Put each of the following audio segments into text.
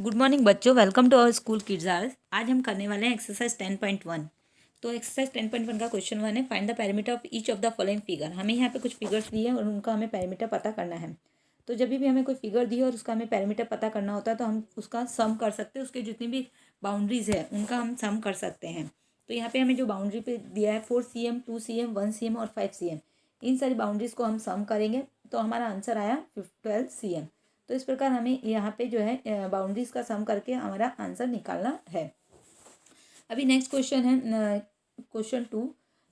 Good morning बच्चों, welcome to our school kids hours. आज हम करने वाले हैं एक्सरसाइज 10.1। तो एक्सरसाइज 10.1 का क्वेश्चन 1 है, find the parameter of each of the following figure. हमें यहाँ पे कुछ फिगर्स दिए हैं और उनका हमें पैरामीटर पता करना है। तो जब भी हमें कोई फिगर दी है और उसका हमें पैरामीटर पता करना होता है तो हम उसका सम कर सकते हैं। उसके जितनी भी बाउंड्रीज है उनका हम सम कर सकते हैं। तो यहाँ पे हमें जो बाउंड्री पे दिया है 4 cm, 2 cm, 1 cm और 5 cm, इन सारी बाउंड्रीज को हम सम करेंगे तो हमारा आंसर आया 12 cm। तो इस प्रकार हमें यहाँ पे जो है बाउंड्रीज का सम करके हमारा आंसर निकालना है। अभी नेक्स्ट क्वेश्चन है question 2।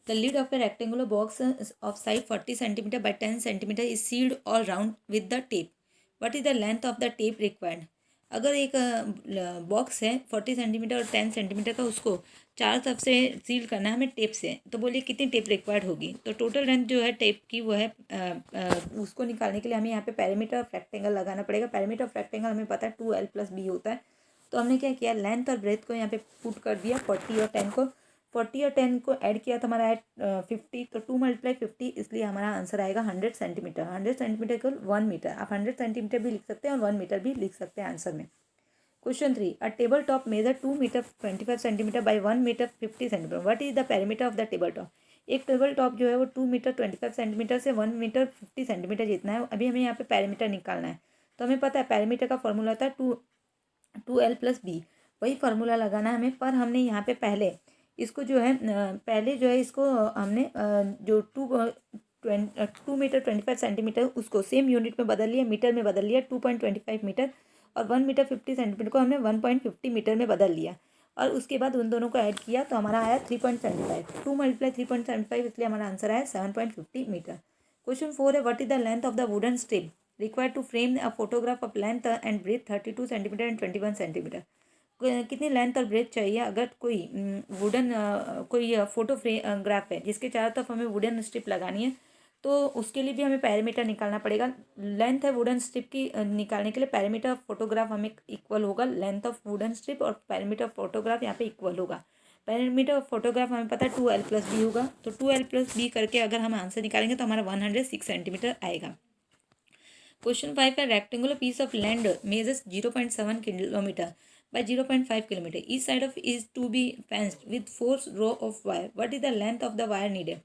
The lid of a rectangular box of side 40 centimetre by 10 centimetre is sealed all round with the tape. What is the length of the tape required. अगर एक box है 40 centimetre और 10 centimetre का, उसको चारों तरफ से सील करना है हमें टेप से, तो बोलिए कितनी टेप रिक्वायर्ड होगी। तो टोटल लेंथ जो है टेप की वो है उसको निकालने के लिए हमें यहाँ पे पैरामीटर ऑफ रेक्टेंगल लगाना पड़ेगा। पैरामीटर ऑफ रेक्टेंगल हमें पता है 2l+b होता है। तो हमने क्या किया, लेंथ और ब्रेथ को यहाँ पे पुट कर दिया 40 और 10 को। 40 और 10 को ऐड किया तो हमारा है 50। तो 2 × 50, इसलिए हमारा आंसर आएगा 100 सेंटीमीटर। 100 सेंटीमीटर को 1 मीटर। आप 100 सेंटीमीटर भी लिख सकते हैं और 1 मीटर भी लिख सकते हैं आंसर में। Question 3, a table top measure 2 metre 25 centimetre by 1 metre 50 centimetre. What is the parameter of the table top. एक टेबल टॉप जो है वो 2 मीटर 25 सेंटीमीटर से 1 मीटर 50 सेंटीमीटर जितना है। अभी हमें यहाँ पे पैरामीटर निकालना है। तो हमें पता है पैरामीटर का फॉर्मूला होता है 2l+b। वही फार्मूला लगाना है हमें। पर हमने यहाँ पे पहले इसको जो है पहले जो है इसको हमने जो 2 मीटर 25 सेंटीमीटर उसको सेम यूनिट में बदल लिया, मीटर में बदल लिया 2.25 मीटर, और 1 मीटर 50 सेंटीमीटर को हमने 1.50 मीटर में बदल लिया, और उसके बाद उन दोनों को ऐड किया तो हमारा आया 3.75। 2 × 3.75, इसलिए हमारा आंसर आया 7.50 मीटर। क्वेश्चन 4 है, what is the length of the wooden strip required to frame a photograph of length and breadth 32 centimetre and 21 centimetre. कितनी लेंथ और ब्रेथ चाहिए अगर कोई वुडन कोई फोटो ग्राफ है जिसके चारों तरफ हमें वुडन स्ट्रिप लगानी है, तो उसके लिए भी हमें पैरामीटर निकालना पड़ेगा। लेंथ है वुडन स्ट्रिप की निकालने के लिए पैरामीटर ऑफ फोटोग्राफ हमें इक्वल होगा लेंथ ऑफ वुडन स्ट्रिप, और पैरामीटर ऑफ फोटोग्राफ यहाँ पे इक्वल होगा। पैरामीटर ऑफ फोटोग्राफ हमें पता है 2l+b होगा। तो 2l+b करके अगर हम आंसर निकालेंगे तो हमारा 106 सेंटीमीटर आएगा। क्वेश्चन 5 है, rectangular piece of land measures 0.7 kilometre by 0.5 kilometer. Each side of is to be fenced with 4 row of wire. What is the length of the wire needed?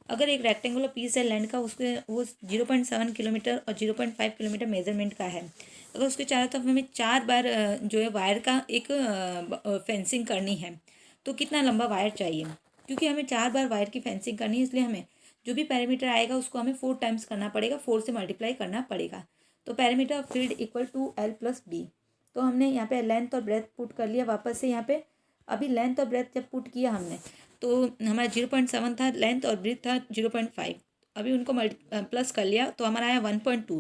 अगर एक रेक्टेंगुलर पीस है land का, उसके वो 0.7 kilometre और 0.5 kilometre measurement का है। अगर उसके चारों तरफ हमें 4 बार जो है वायर का एक फेंसिंग करनी है, तो कितना लंबा वायर चाहिए। क्योंकि हमें 4 बार वायर की फेंसिंग करनी है, इसलिए हमें जो भी पैरामीटर आएगा उसको हमें 4 टाइम्स करना पड़ेगा, 4 से मल्टीप्लाई करना पड़ेगा। तो parameter of field equal to l+b। तो हमने यहाँ पे लेंथ और ब्रेथ पुट कर लिया वापस से यहाँ पे। अभी लेंथ और ब्रेथ जब पुट किया हमने तो हमारा 0.7 था लेंथ और ब्रेथ था 0.5। अभी उनको प्लस कर लिया तो हमारा आया 1.2।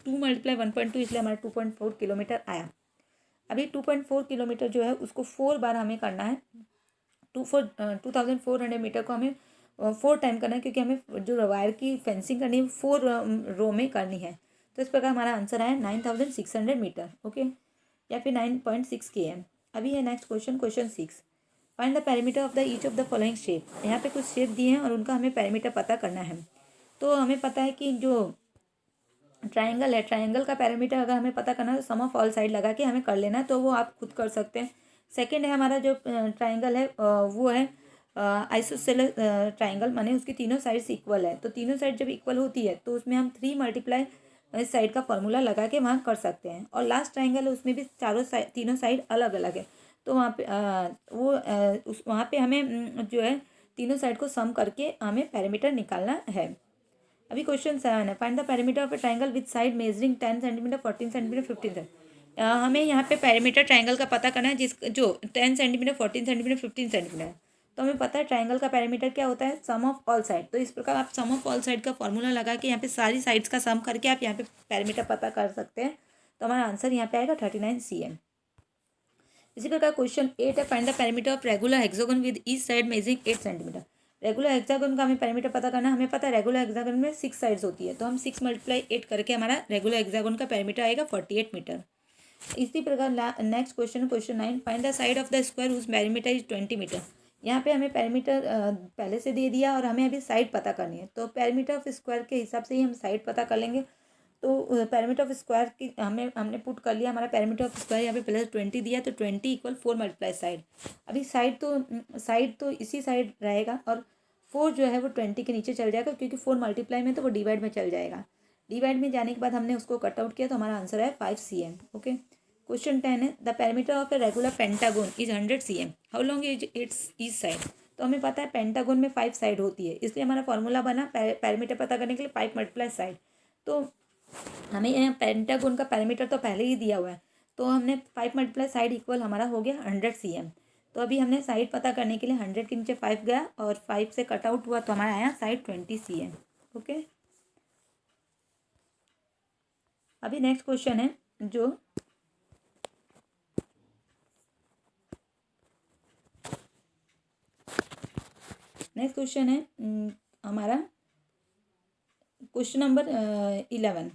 2 × 1.2, इसलिए हमारा 2.4 किलोमीटर आया। अभी 2.4 किलोमीटर जो है उसको 4 बार हमें करना है। 2400 मीटर को हमें 4 टाइम करना है, क्योंकि हमें जो वायर की फेंसिंग करनी है 4 रो में करनी है। तो इस प्रकार हमारा आंसर आया 9600 मीटर, ओके, या फिर 9.6 km। अभी है next question, question 6। Find the parameter of the each of the following shape. यहाँ पे कुछ शेप दिए हैं और उनका हमें पैरामीटर पता करना है। तो हमें पता है कि जो ट्राइंगल है, ट्राइंगल का पैरामीटर अगर हमें पता करना है तो सम ऑफ ऑल साइड लगा के हमें कर लेना है, तो वो आप खुद कर सकते हैं। सेकेंड है हमारा जो ट्राइंगल है वो है आइसोसेलेस ट्राइंगल, माने उसकी तीनों साइड्स इक्वल है। तो तीनों साइड जब इक्वल होती है तो उसमें हम 3 मल्टीप्लाई इस साइड का फॉर्मूला लगा के वहाँ कर सकते हैं। और लास्ट ट्राइंगल है उसमें भी तीनों साइड अलग अलग है, तो वहाँ पे वहाँ पे हमें जो है तीनों साइड को सम करके हमें पैरामीटर निकालना है। अभी क्वेश्चन 7 है, find the parameter of a triangle with side measuring 10 centimetre 14 centimetre 15 centimetre. हमें यहाँ पे पैरामीटर ट्राइंगल का पता करना है जिस जो 10 सेंटीमीटर 14 सेंटीमीटर 15 सेंटीमीटर। तो हमें पता है ट्राइंगल का पैरामीटर क्या होता है, सम ऑफ ऑल साइड। तो इस प्रकार आप सम ऑफ ऑल साइड का फॉर्मूला लगा के यहाँ पे सारी साइड्स का सम करके आप यहाँ पे पैरामीटर पता कर सकते हैं। तो हमारा आंसर यहाँ पे आएगा 39 cm। इसी प्रकार क्वेश्चन 8 है, find the parameter of regular hexagon with each side measuring 8 centimetre. Regular hexagon का हमें पैरामीटर पता करना है। हमें पता है रेगुलर हेक्सागोन में 6 साइड्स होती है, तो हम 6 × 8 करके हमारा रेगुलर हेक्सागोन का पैरामीटर आएगा 48 मीटर। इसी प्रकार next question, question 9, find the side of the square whose parameter is 20 metre. यहाँ पे हमें पैरामीटर पहले से दे दिया और हमें अभी साइड पता करनी है। तो पैरामीटर ऑफ स्क्वायर के हिसाब से ही हम साइड पता कर लेंगे। तो पैरामीटर ऑफ स्क्वायर की हमने पुट कर लिया, हमारा पैरामीटर ऑफ स्क्वायर यहाँ पे प्लस 20 दिया, तो 20 इक्वल 4 मल्टीप्लाई साइड। अभी साइड तो इसी साइड रहेगा, और 4 जो है वो 20 के नीचे चल जाएगा, क्योंकि 4 मल्टीप्लाई में तो वो डिवाइड में चल जाएगा। डिवाइड में जाने के बाद हमने उसको कट आउट किया, तो हमारा आंसर है 5 cm। ओके, क्वेश्चन 10 है the parameter of a regular pentagon is 100 cm, how long is it's each side. तो हमें पता है पेंटागोन में 5 साइड होती है, इसलिए हमारा फॉर्मूला बना पैरामीटर पता करने के लिए 5 मल्टीप्लाई साइड। तो हमें यहाँ पेंटागोन का पैरामीटर तो पहले ही दिया हुआ है, तो हमने 5 मल्टीप्लाई साइड इक्वल हमारा हो गया 100 cm। तो अभी हमने साइड पता करने के लिए 100 के नीचे 5 गया, और 5 से कट आउट हुआ, तो हमारा आया साइड 20 cm। ओके, अभी नेक्स्ट क्वेश्चन है जो हमारा क्वेश्चन नंबर 11।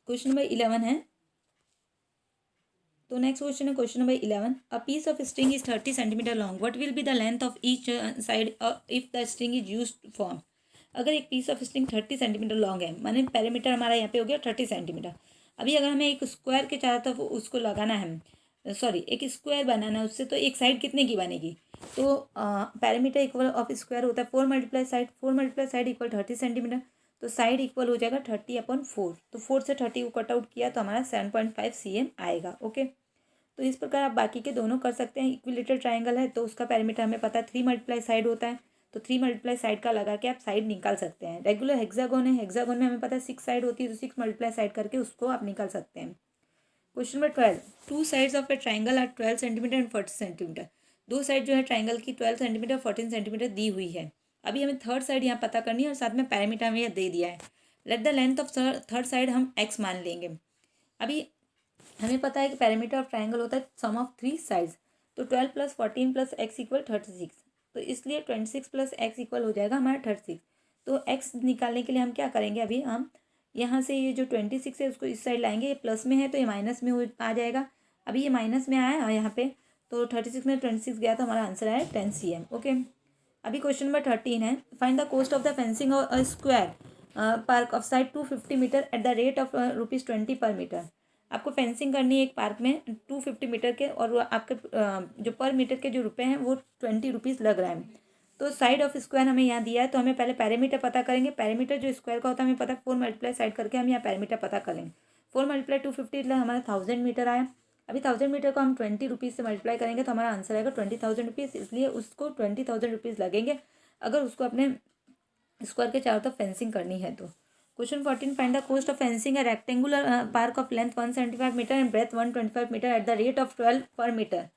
क्वेश्चन नंबर 11 है, तो नेक्स्ट क्वेश्चन है question number 11। A piece of string is 30 centimetre long, what will be the length of each side if the string is used form. अगर एक piece of string 30 centimetre long है, माने parameter हमारा यहाँ पे हो गया 30 सेंटीमीटर। अभी अगर हमें एक स्क्वायर के चारों तरफ उसको लगाना है, सॉरी एक स्क्वायर बनाना है उससे, तो एक साइड कितने की बनेगी। तो पैरामीटर इक्वल ऑफ स्क्वायर होता है 4 multiply side, 4 multiply side equal 30 centimetre. तो साइड इक्वल हो जाएगा 30/4, तो 4 से 30 को कट आउट किया, तो हमारा 7.5 cm आएगा। ओके, तो इस प्रकार आप बाकी के दोनों कर सकते हैं। इक्विलेटरल ट्रायंगल है, तो उसका पैरामीटर हमें पता है 3 मल्टीप्लाई साइड होता है, तो 3 मल्टीप्लाई साइड का लगा के आप साइड निकाल सकते हैं। रेगुलर हेक्सागोन है, हेक्सागोन में हमें पता है 6 साइड होती है, तो 6 मल्टीप्लाई साइड करके उसको आप निकाल सकते हैं। Question number 12, 2 sides of a triangle are 12 centimetre and 40 centimetre. दो साइड जो है ट्राइंगल की 12 सेंटीमीटर 14 सेंटीमीटर दी हुई है। अभी हमें थर्ड साइड यहाँ पता करनी है, और साथ में पैरामीटर हमें यह दे दिया है। Let the length of third side हम x मान लेंगे। अभी हमें पता है कि पैरामीटर ऑफ ट्राइंगल होता है सम ऑफ 3 साइड्स, तो 12 + 14 + x इक्वल 36, तो इसलिए 26 + x इक्वल हो जाएगा हमारा 36। तो x निकालने के लिए हम क्या करेंगे, अभी हम यहाँ से ये जो 26 है उसको इस साइड लाएंगे, ये प्लस में है तो ये माइनस में आ जाएगा। अभी ये माइनस में आया यहाँ पे, तो 36 में 26 गया, तो हमारा आंसर आया 10 cm। ओके, अभी क्वेश्चन नंबर 13 है, find the cost of the fencing of a square park of side 250 metre at the rate of ₹20 per metre. आपको फेंसिंग करनी है एक पार्क में 250 मीटर के, और वो आपके जो पर मीटर के जो रुपए हैं वो 20 रुपीज़ लग रहा है। तो साइड ऑफ स्क्वायर हमें यहाँ दिया है, तो हमें पहले पैरामीटर पता करेंगे। पैरामीटर जो स्क्वायर का होता है हमें पता है 4 मल्टीप्लाई साइड करके हम यहाँ पैरामीटर पता करेंगे। 4 मल्टीप्लाई 250 मतलब हमारा 1000 मीटर आया। अभी 1000 मीटर को हम 20 रुपीज़ से मल्टीप्लाई करेंगे, तो हमारा आंसर आएगा 20,000 रुपीज़, इसलिए उसको 20,000 रुपीज़ लगेंगे अगर उसको अपने स्क्वायर के चारों तरफ फेंसिंग करनी है। तो question 14, find the cost of fencing a rectangular park of length 175 metre and breadth 125 metre at the rate of 12 per metre.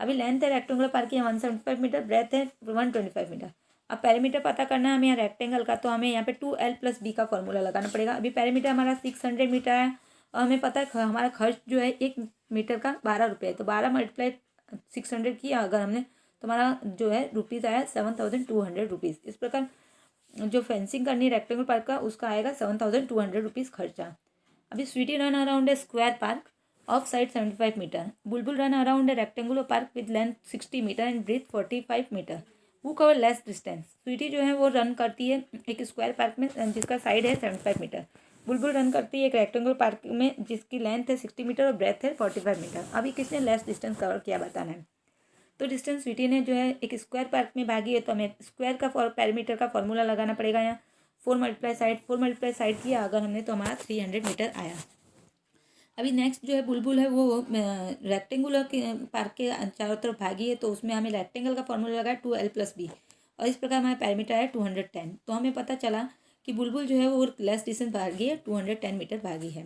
अभी लेंथ है रेक्टेंगुलर पार्क की 175 मीटर, ब्रेथ है 125 मीटर। अब पैरामीटर पता करना है हमें यहाँ रेक्टेंगल का, तो हमें यहाँ पे 2l + b का फॉर्मूला लगाना पड़ेगा। अभी पैरामीटर हमारा 600 मीटर है, और हमें पता है हमारा खर्च जो है 1 मीटर का 12 रुपये, तो 12 मल्टीप्लाई 600 किया अगर हमने, तो हमारा जो है रुपीज़ आया 7200 रुपीज़। इस प्रकार जो फेंसिंग करनी है रेक्टेंगल पार्क का, उसका आएगा 7200 रुपीज़ खर्चा। अभी Sweety run around a square park of side 75 metre, Bulbul run around a rectangular park with length 60 metre and breadth 45 metre, वो कवर लेस डिस्टेंस। स्वीटी जो है वो रन करती है एक स्क्वायर पार्क में जिसका साइड है 75 मीटर। बुलबुल रन करती है एक रेक्टेंगुलर पार्क में जिसकी लेंथ है 60 मीटर और ब्रेथ है 45 मीटर। अभी किसने लेस डिस्टेंस कवर किया बताना है। तो डिस्टेंस स्वीटी ने जो है एक स्क्वायर पार्क में भागी है, तो हमें स्क्वायर का पैरामीटर का फॉर्मूला लगाना पड़ेगा। यहाँ 4 मल्टीप्लाई साइड किया अगर हमने, तो हमारा 300 मीटर आया। अभी नेक्स्ट जो है बुलबुल है वो रेक्टेंगुलर के पार्क के चारों तरफ भागी है, तो उसमें हमें रेक्टेंगल का फॉर्मूला लगा 2l + b, और इस प्रकार हमारा पैरामीटर है 210। तो हमें पता चला कि बुलबुल जो है वो लेस डिस्टेंस भागी है, 210 मीटर भागी है।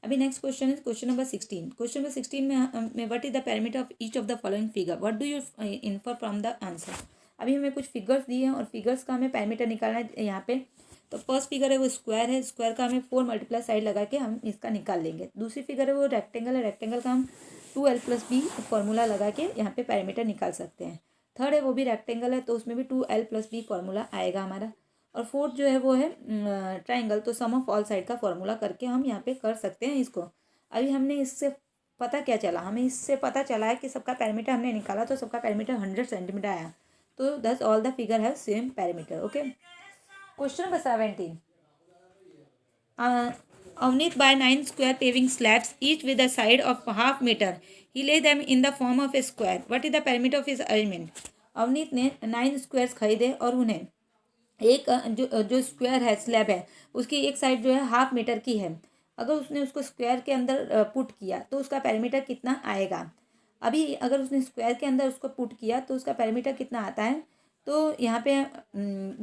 अभी नेक्स्ट क्वेश्चन है क्वेश्चन नंबर 16। क्वेश्चन नंबर 16 में what is the parameter of each of the following figure, what do you infer from the answer. अभी हमें कुछ फिगर्स दिए हैं और फिगर्स का हमें पैरामीटर निकालना है यहाँ पे। तो फर्स्ट फिगर है वो स्क्वायर है, स्क्वायर का हमें 4 मल्टीप्लाई साइड लगा के हम इसका निकाल लेंगे। दूसरी फिगर है वो रेक्टेंगल है, रेक्टेंगल का हम 2l + b फॉर्मूला लगा के यहाँ पे पैरामीटर निकाल सकते हैं। थर्ड है वो भी रेक्टेंगल है, तो उसमें भी 2l + b फॉर्मूला आएगा हमारा। और फोर्थ जो है वो है ट्राइंगल, तो सम ऑफ ऑल साइड का फॉर्मूला करके हम यहाँ पे कर सकते हैं इसको। अभी हमने इससे पता क्या चला, हमें इससे पता चला है कि सबका पैरामीटर हमने निकाला, तो सबका पैरामीटर 100 सेंटीमीटर आया, तो दस all the figure have same parameter. Okay, question number 17, Avneet by 9 square paving slabs, each with a side of half meter. He lay them in the form of a square. What is the perimeter of his arrangement? Avneet ने 9 squares खरीदे और उन्हें एक जो square है, slab है, उसकी एक साइड जो है हाफ मीटर की है। अगर उसने उसको स्क्वायर के अंदर पुट किया तो उसका पैरामीटर कितना आएगा? अभी अगर उसने स्क्वायर के अंदर उसको पुट किया तो उसका पैरामीटर कितना आता है? तो यहाँ पे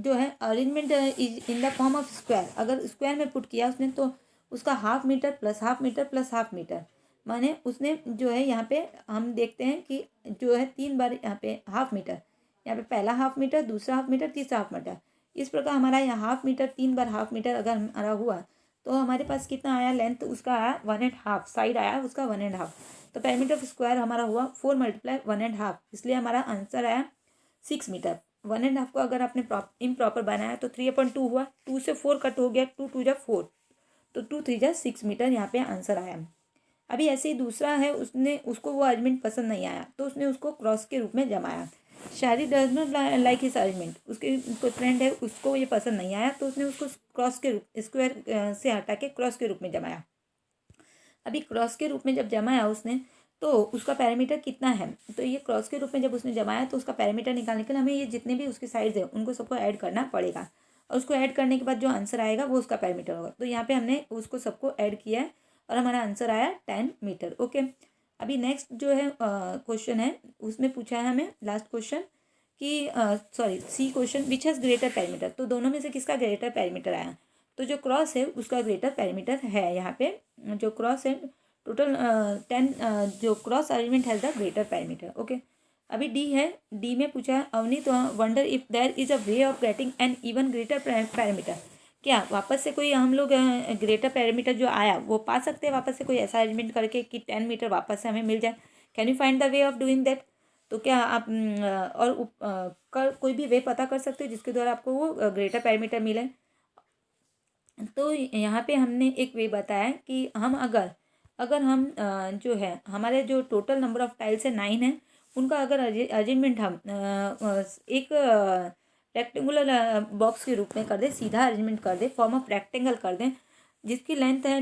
जो है arrangement is in the form of square. अगर स्क्वायर में पुट किया उसने तो उसका half metre plus half metre plus half metre, माने उसने जो है यहाँ पे हम देखते हैं कि जो है 3 बार यहाँ पे हाफ मीटर, यहाँ पे पहला हाफ मीटर, दूसरा हाफ मीटर, तीसरा हाफ मीटर, इस प्रकार हमारा यहाँ हाफ मीटर 3 बार हाफ मीटर अगर हमारा हुआ तो हमारे पास कितना आया? लेंथ उसका आया 1.5, साइड आया उसका 1.5। तो पैरामीटर ऑफ स्क्वायर हमारा हुआ 4 × 1.5, इसलिए हमारा आंसर आया 6 मीटर। 1.5 को अगर आपने इम्प्रॉपर बनाया तो 3/2 हुआ, 2 से 4 कट हो गया, 2 2 जा 4, तो 2 3 जा 6 मीटर यहाँ पे आंसर आया। अभी ऐसे ही दूसरा है, उसको वो अरेंजमेंट पसंद नहीं आया तो उसने उसको क्रॉस के रूप में जमाया। शायरी does not like his arrangement, उसके कोई फ्रेंड है उसको ये पसंद नहीं आया तो उसने उसको क्रॉस के रूप, स्क्वायर से हटा के क्रॉस के रूप में जमाया। अभी क्रॉस के रूप में जब जमाया उसने तो उसका पैरामीटर कितना है? तो ये क्रॉस के रूप में जब उसने जमाया तो उसका पैरामीटर निकालने के लिए हमें ये जितने भी उसके साइड्स हैं उनको सबको ऐड करना पड़ेगा, और उसको ऐड करने के बाद जो आंसर आएगा वो उसका पैरामीटर होगा। तो यहाँ पे हमने उसको सबको ऐड किया है और हमारा आंसर आया 10 मीटर। ओके, अभी नेक्स्ट जो है क्वेश्चन है, उसमें पूछा है हमें लास्ट क्वेश्चन कि sorry C question, which has greater parameter. तो दोनों में से किसका ग्रेटर पैरामीटर आया? तो जो क्रॉस है उसका ग्रेटर पैरामीटर है। यहाँ पे जो क्रॉस है टोटल 10, जो cross arrangement has the greater parameter. Okay, अभी डी है, डी में पूछा है Avneet wonder if there is a way of getting an even greater parameter. क्या वापस से कोई हम लोग ग्रेटर पैरामीटर जो आया वो पा सकते हैं वापस से कोई ऐसा अरेंजमेंट करके कि 10 मीटर वापस से हमें मिल जाए? Can you find the way of doing that? तो क्या आप कोई भी वे पता कर सकते हो जिसके द्वारा आपको वो ग्रेटर पैरामीटर मिले? तो यहाँ पे हमने एक वे बताया कि हम अगर अगर हम जो है हमारे जो टोटल नंबर ऑफ टाइल्स है 9 है, उनका अगर अरेंजमेंट हम एक रेक्टेंगुलर बॉक्स के रूप में कर दें, सीधा अरेंजमेंट कर दें, फॉर्म ऑफ रेक्टेंगल कर दें, जिसकी लेंथ है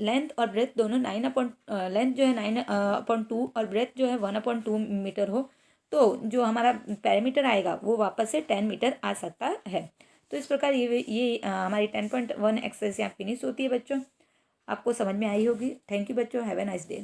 लेंथ और ब्रेथ दोनों 9 लेंथ जो है 9/2 और ब्रेथ जो है 1/2 मीटर हो, तो जो हमारा पैरामीटर आएगा वो वापस से 10 मीटर आ सकता है। तो इस प्रकार ये हमारी 10.1 एक्सरसाइज यहाँ फिनिश होती है बच्चों। आपको समझ में आई होगी। थैंक यू बच्चों, हैव ए नाइस डे।